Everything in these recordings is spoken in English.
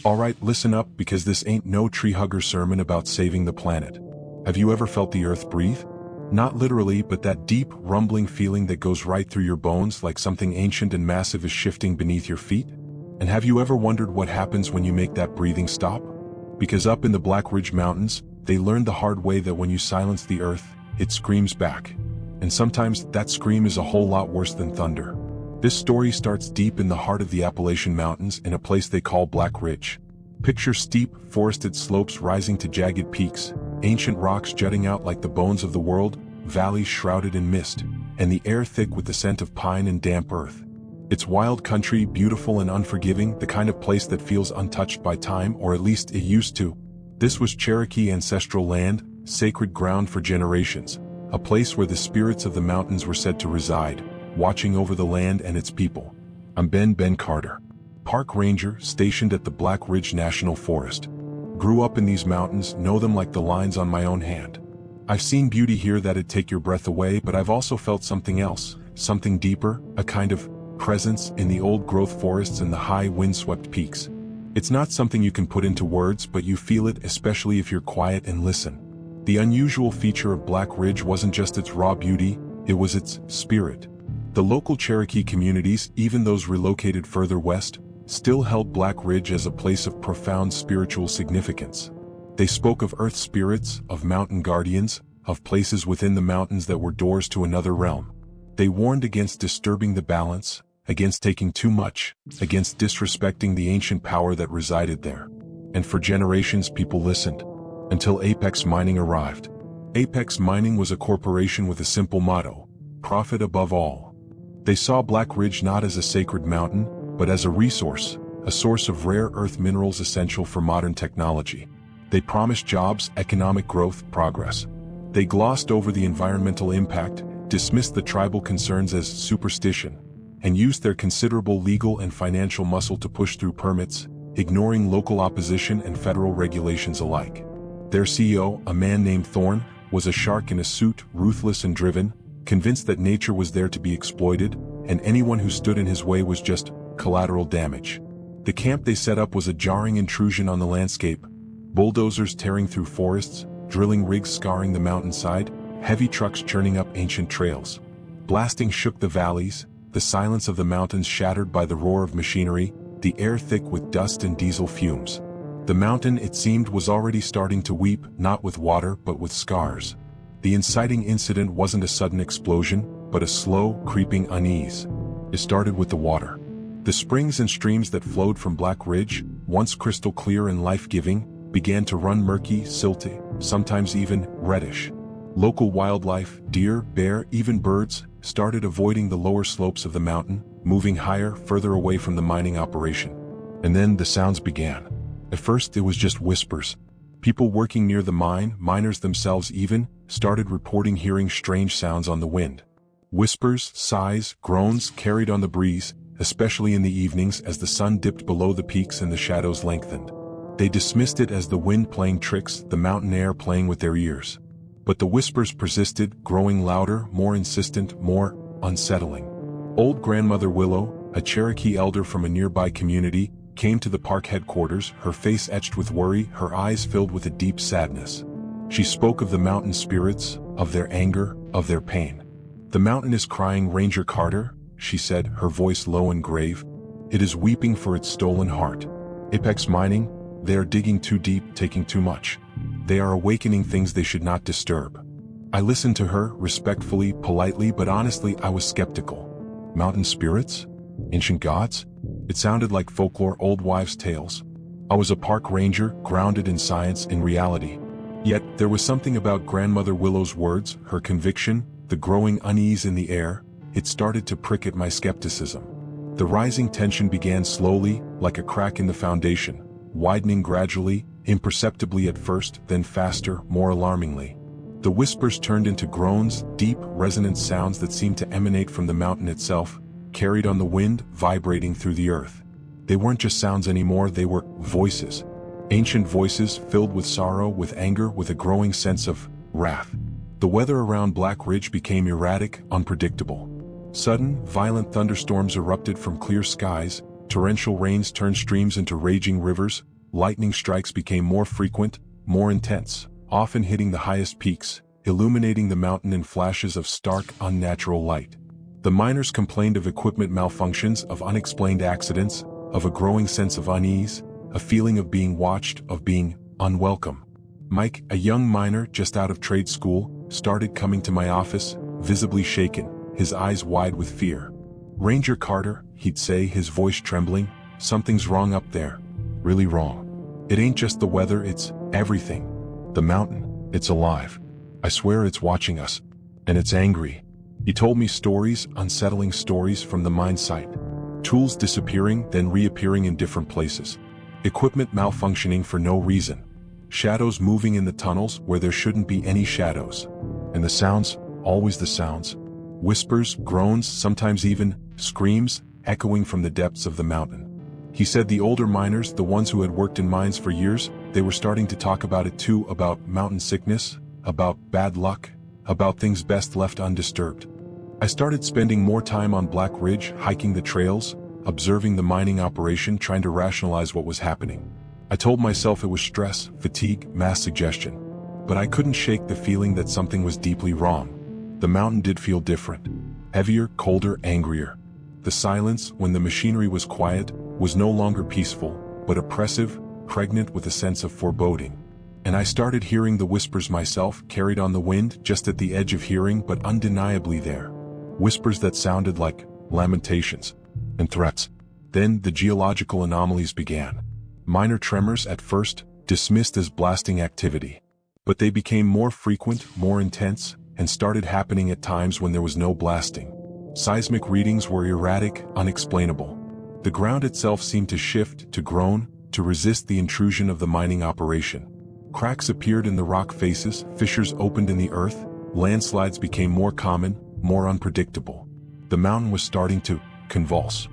Alright, listen up because this ain't no tree hugger sermon about saving the planet. Have you ever felt the earth breathe? Not literally, but that deep, rumbling feeling that goes right through your bones like something ancient and massive is shifting beneath your feet? And have you ever wondered what happens when you make that breathing stop? Because up in the Black Ridge Mountains, they learned the hard way that when you silence the earth, it screams back. And sometimes that scream is a whole lot worse than thunder. This story starts deep in the heart of the Appalachian Mountains in a place they call Black Ridge. Picture steep, forested slopes rising to jagged peaks, ancient rocks jutting out like the bones of the world, valleys shrouded in mist, and the air thick with the scent of pine and damp earth. It's wild country, beautiful and unforgiving, the kind of place that feels untouched by time, or at least it used to. This was Cherokee ancestral land, sacred ground for generations, a place where the spirits of the mountains were said to reside, watching over the land and its people. I'm Ben Carter, park ranger stationed at the Black Ridge National Forest. Grew up in these mountains, know them like the lines on my own hand. I've seen beauty here that'd take your breath away, but I've also felt something else, something deeper, a kind of presence in the old-growth forests and the high wind-swept peaks. It's not something you can put into words, but you feel it, especially if you're quiet and listen. The unusual feature of Black Ridge wasn't just its raw beauty, it was its spirit. The local Cherokee communities, even those relocated further west, still held Black Ridge as a place of profound spiritual significance. They spoke of earth spirits, of mountain guardians, of places within the mountains that were doors to another realm. They warned against disturbing the balance, against taking too much, against disrespecting the ancient power that resided there. And for generations people listened, until Apex Mining arrived. Apex Mining was a corporation with a simple motto: profit above all. They saw Black Ridge not as a sacred mountain, but as a source of rare earth minerals essential for modern technology. They promised jobs, economic growth, progress. They glossed over the environmental impact, dismissed the tribal concerns as superstition, and used their considerable legal and financial muscle to push through permits, ignoring local opposition and federal regulations alike. Their CEO, a man named Thorne, was a shark in a suit, ruthless and driven, convinced that nature was there to be exploited, and anyone who stood in his way was just collateral damage. The camp they set up was a jarring intrusion on the landscape, bulldozers tearing through forests, drilling rigs scarring the mountainside, heavy trucks churning up ancient trails. Blasting shook the valleys, the silence of the mountains shattered by the roar of machinery, the air thick with dust and diesel fumes. The mountain, it seemed, was already starting to weep, not with water but with scars. The inciting incident wasn't a sudden explosion, but a slow, creeping unease. It started with the water. The springs and streams that flowed from Black Ridge, once crystal clear and life-giving, began to run murky, silty, sometimes even reddish. Local wildlife, deer, bear, even birds, started avoiding the lower slopes of the mountain, moving higher, further away from the mining operation. And then the sounds began. At first it was just whispers. People working near the mine, miners themselves even, started reporting hearing strange sounds on the wind. Whispers, sighs, groans carried on the breeze, especially in the evenings as the sun dipped below the peaks and the shadows lengthened. They dismissed it as the wind playing tricks, the mountain air playing with their ears. But the whispers persisted, growing louder, more insistent, more unsettling. Old Grandmother Willow, a Cherokee elder from a nearby community, came to the park headquarters, her face etched with worry, her eyes filled with a deep sadness. She spoke of the mountain spirits, of their anger, of their pain. "The mountain is crying, Ranger Carter," she said, her voice low and grave. "It is weeping for its stolen heart. Apex Mining, they are digging too deep, taking too much. They are awakening things they should not disturb." I listened to her, respectfully, politely, but honestly I was skeptical. Mountain spirits? Ancient gods? It sounded like folklore, old wives' tales. I was a park ranger, grounded in science, in reality. Yet, there was something about Grandmother Willow's words, her conviction, the growing unease in the air. It started to prick at my skepticism. The rising tension began slowly, like a crack in the foundation, widening gradually, imperceptibly at first, then faster, more alarmingly. The whispers turned into groans, deep, resonant sounds that seemed to emanate from the mountain itself, carried on the wind, vibrating through the earth. They weren't just sounds anymore, they were voices. Ancient voices filled with sorrow, with anger, with a growing sense of wrath. The weather around Black Ridge became erratic, unpredictable. Sudden, violent thunderstorms erupted from clear skies, torrential rains turned streams into raging rivers, lightning strikes became more frequent, more intense, often hitting the highest peaks, illuminating the mountain in flashes of stark, unnatural light. The miners complained of equipment malfunctions, of unexplained accidents, of a growing sense of unease, a feeling of being watched, of being unwelcome. Mike, a young miner just out of trade school, started coming to my office, visibly shaken, his eyes wide with fear. "Ranger Carter," he'd say, his voice trembling, "something's wrong up there. Really wrong. It ain't just the weather, it's everything. The mountain, it's alive. I swear it's watching us. And it's angry." He told me stories, unsettling stories from the mine site. Tools disappearing, then reappearing in different places. Equipment malfunctioning for no reason. Shadows moving in the tunnels where there shouldn't be any shadows. And the sounds, always the sounds. Whispers, groans, sometimes even screams, echoing from the depths of the mountain. He said the older miners, the ones who had worked in mines for years, they were starting to talk about it too, about mountain sickness, about bad luck, about things best left undisturbed. I started spending more time on Black Ridge, hiking the trails, observing the mining operation, trying to rationalize what was happening. I told myself it was stress, fatigue, mass suggestion. But I couldn't shake the feeling that something was deeply wrong. The mountain did feel different. Heavier, colder, angrier. The silence, when the machinery was quiet, was no longer peaceful, but oppressive, pregnant with a sense of foreboding. And I started hearing the whispers myself, carried on the wind, just at the edge of hearing, but undeniably there. Whispers that sounded like lamentations and threats. Then the geological anomalies began. Minor tremors, at first dismissed as blasting activity. But they became more frequent, more intense, and started happening at times when there was no blasting. Seismic readings were erratic, unexplainable. The ground itself seemed to shift, to groan, to resist the intrusion of the mining operation. Cracks appeared in the rock faces, fissures opened in the earth, landslides became more common, more unpredictable. The mountain was starting to convulse.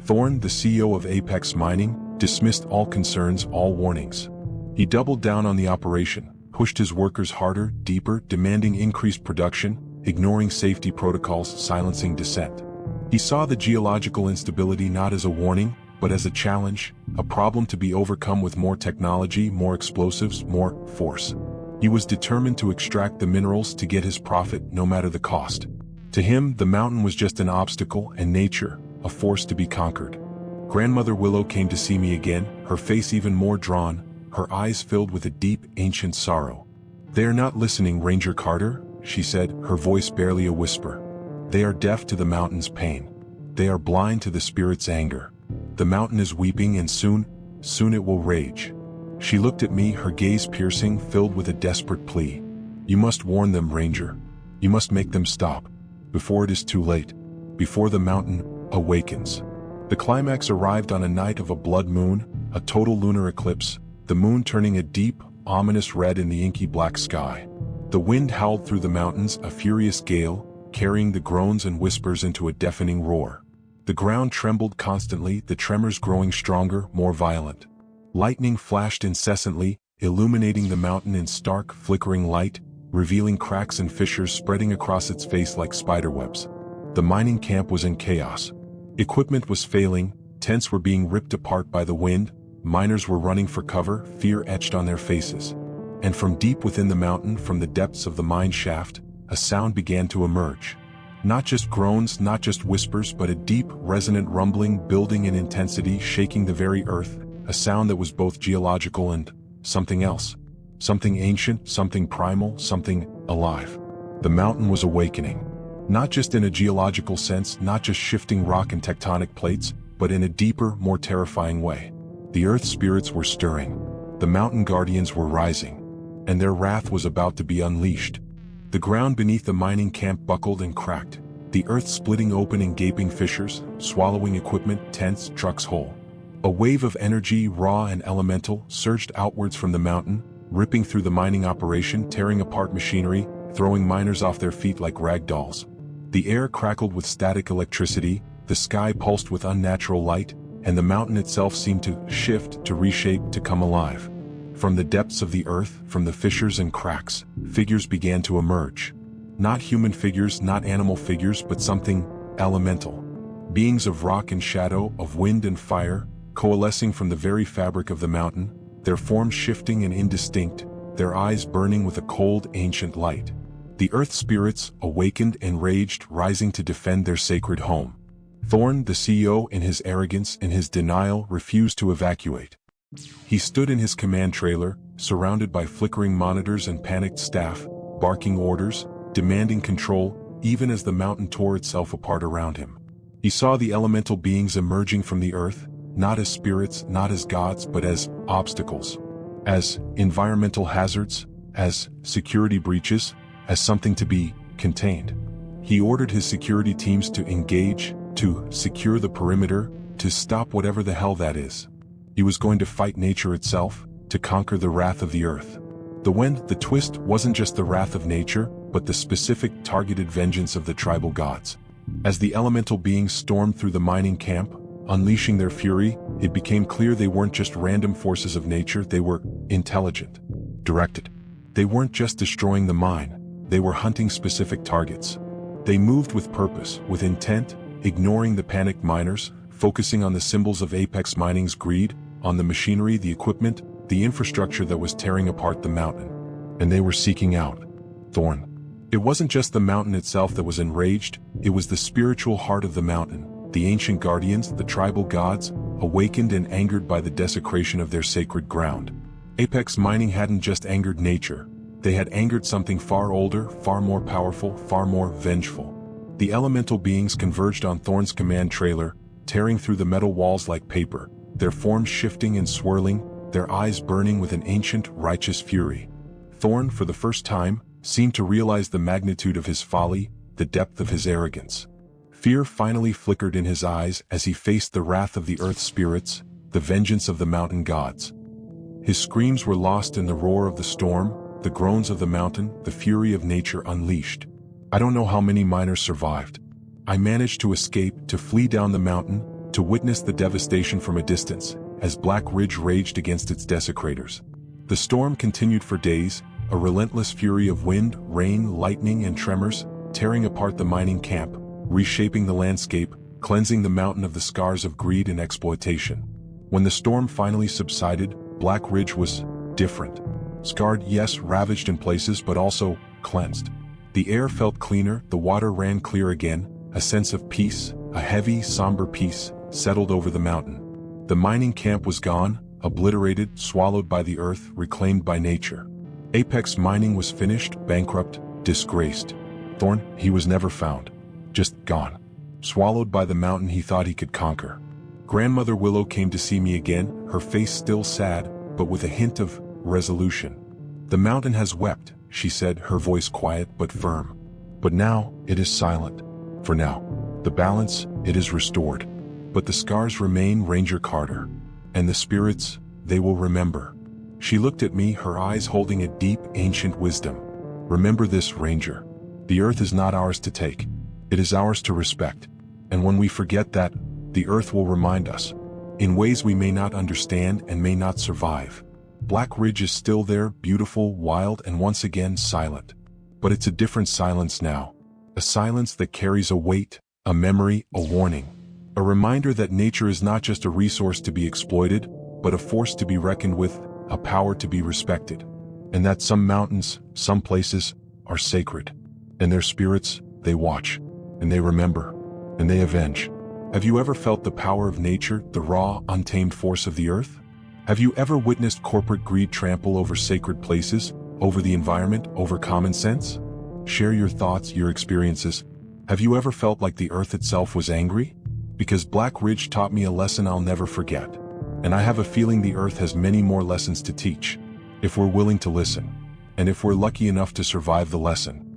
Thorne, the CEO of Apex Mining, dismissed all concerns, all warnings. He doubled down on the operation, pushed his workers harder, deeper, demanding increased production, ignoring safety protocols, silencing dissent. He saw the geological instability not as a warning, but as a challenge, a problem to be overcome with more technology, more explosives, more force. He was determined to extract the minerals to get his profit, no matter the cost. To him, the mountain was just an obstacle, and nature, a force to be conquered. Grandmother Willow came to see me again, her face even more drawn, her eyes filled with a deep, ancient sorrow. "They are not listening, Ranger Carter," she said, her voice barely a whisper. "They are deaf to the mountain's pain. They are blind to the spirit's anger. The mountain is weeping, and soon it will rage." She looked at me, her gaze piercing, filled with a desperate plea. "You must warn them, Ranger. You must make them stop. Before it is too late. Before the mountain awakens." The climax arrived on a night of a blood moon, a total lunar eclipse, the moon turning a deep, ominous red in the inky black sky. The wind howled through the mountains, a furious gale, carrying the groans and whispers into a deafening roar. The ground trembled constantly, the tremors growing stronger, more violent. Lightning flashed incessantly, illuminating the mountain in stark, flickering light, revealing cracks and fissures spreading across its face like spiderwebs. The mining camp was in chaos. Equipment was failing, tents were being ripped apart by the wind, miners were running for cover, fear etched on their faces. And from deep within the mountain, from the depths of the mine shaft, a sound began to emerge. Not just groans, not just whispers, but a deep, resonant rumbling building in intensity, shaking the very earth, a sound that was both geological and something else. Something ancient, something primal, something alive. The mountain was awakening. Not just in a geological sense, not just shifting rock and tectonic plates, but in a deeper, more terrifying way. The earth spirits were stirring. The mountain guardians were rising. And their wrath was about to be unleashed. The ground beneath the mining camp buckled and cracked, the earth splitting open in gaping fissures, swallowing equipment, tents, trucks whole. A wave of energy, raw and elemental, surged outwards from the mountain, ripping through the mining operation, tearing apart machinery, throwing miners off their feet like rag dolls. The air crackled with static electricity, the sky pulsed with unnatural light, and the mountain itself seemed to shift, to reshape, to come alive. From the depths of the earth, from the fissures and cracks, figures began to emerge. Not human figures, not animal figures, but something elemental. Beings of rock and shadow, of wind and fire, coalescing from the very fabric of the mountain, their forms shifting and indistinct, their eyes burning with a cold, ancient light. The earth spirits, awakened, enraged, rising to defend their sacred home. Thorn, the CEO, in his arrogance, in his denial, refused to evacuate. He stood in his command trailer, surrounded by flickering monitors and panicked staff, barking orders, demanding control, even as the mountain tore itself apart around him. He saw the elemental beings emerging from the earth, not as spirits, not as gods, but as obstacles, as environmental hazards, as security breaches, as something to be contained. He ordered his security teams to engage, to secure the perimeter, to stop whatever the hell that is. He was going to fight nature itself, to conquer the wrath of the earth. The twist wasn't just the wrath of nature, but the specific targeted vengeance of the tribal gods. As the elemental beings stormed through the mining camp, unleashing their fury, it became clear they weren't just random forces of nature, they were intelligent, directed. They weren't just destroying the mine, they were hunting specific targets. They moved with purpose, with intent, ignoring the panicked miners, focusing on the symbols of Apex Mining's greed, on the machinery, the equipment, the infrastructure that was tearing apart the mountain. And they were seeking out Thorn. It wasn't just the mountain itself that was enraged, it was the spiritual heart of the mountain, the ancient guardians, the tribal gods, awakened and angered by the desecration of their sacred ground. Apex Mining hadn't just angered nature, they had angered something far older, far more powerful, far more vengeful. The elemental beings converged on Thorn's command trailer, tearing through the metal walls like paper, their forms shifting and swirling, their eyes burning with an ancient, righteous fury. Thorn, for the first time, seemed to realize the magnitude of his folly, the depth of his arrogance. Fear finally flickered in his eyes as he faced the wrath of the earth spirits, the vengeance of the mountain gods. His screams were lost in the roar of the storm, the groans of the mountain, the fury of nature unleashed. I don't know how many miners survived. I managed to escape, to flee down the mountain, to witness the devastation from a distance, as Black Ridge raged against its desecrators. The storm continued for days, a relentless fury of wind, rain, lightning, and tremors, tearing apart the mining camp, reshaping the landscape, cleansing the mountain of the scars of greed and exploitation. When the storm finally subsided, Black Ridge was different. Scarred, yes, ravaged in places, but also cleansed. The air felt cleaner, the water ran clear again, a sense of peace, a heavy, somber peace, settled over the mountain. The mining camp was gone, obliterated, swallowed by the earth, reclaimed by nature. Apex Mining was finished, bankrupt, disgraced. Thorn, he was never found. Just gone. Swallowed by the mountain he thought he could conquer. Grandmother Willow came to see me again, her face still sad, but with a hint of resolution. The mountain has wept, she said, her voice quiet but firm. But now, it is silent. For now. The balance, it is restored. But the scars remain, Ranger Carter. And the spirits, they will remember. She looked at me, her eyes holding a deep, ancient wisdom. Remember this, Ranger. The earth is not ours to take. It is ours to respect. And when we forget that, the earth will remind us. In ways we may not understand and may not survive. Black Ridge is still there, beautiful, wild, and once again silent. But it's a different silence now. A silence that carries a weight, a memory, a warning. A reminder that nature is not just a resource to be exploited, but a force to be reckoned with, a power to be respected. And that some mountains, some places, are sacred. And their spirits, they watch. And they remember. And they avenge. Have you ever felt the power of nature, the raw, untamed force of the earth? Have you ever witnessed corporate greed trample over sacred places, over the environment, over common sense? Share your thoughts, your experiences. Have you ever felt like the earth itself was angry? Because Black Ridge taught me a lesson I'll never forget. And I have a feeling the earth has many more lessons to teach. If we're willing to listen. And if we're lucky enough to survive the lesson.